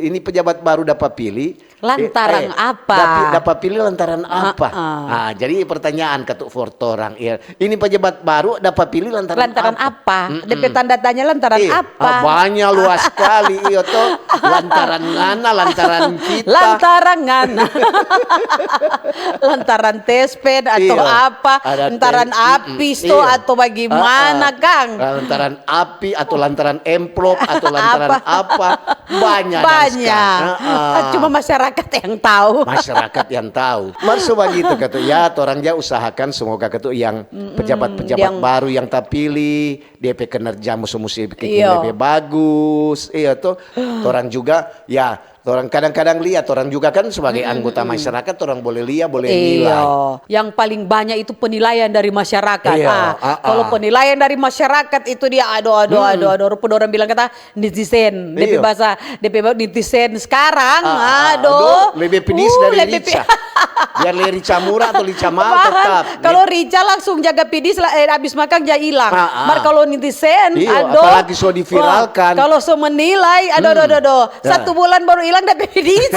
ini pejabat baru dapat pilih. Lantaran apa? Dapat pilih lantaran apa? Nah, jadi pertanyaan ketuk for orang. Ya. Ini pejabat baru dapat pilih lantaran apa? DP tanda tanya lantaran apa? Banyak luas sekali iyo toh. Lantaran ngana, lantaran kita. Lantaran ngana. Lantaran tespen atau apa? Lantaran api atau bagaimana, Kang? Lantaran api atau lantaran amplop atau lantaran apa? Banyak. Cuma masyarakat yang tahu. Masyarakat yang tahu. Maksud begitu kata ya, orang dia usahakan semoga kata yang pejabat-pejabat baru yang terpilih, DP kinerja musuh-musuh lebih bagus. Iya tuh. Orang juga ya, orang kadang-kadang lihat, orang juga kan sebagai anggota masyarakat, orang boleh lihat, boleh nilai. Yang paling banyak itu penilaian dari masyarakat. Kalau penilaian dari masyarakat itu dia aduh. Rupa orang bilang kata netizen. DP bahasa netizen sekarang. Lebih pedis dari Rica. Biar Rica murah atau Rica mahal tetap. Kalau Rica langsung jaga pedis, habis makan dia hilang. Kalau netizen, apalagi so diviralkan. Kalau so menilai, aduh. 1 bulan baru hilang dari pedis.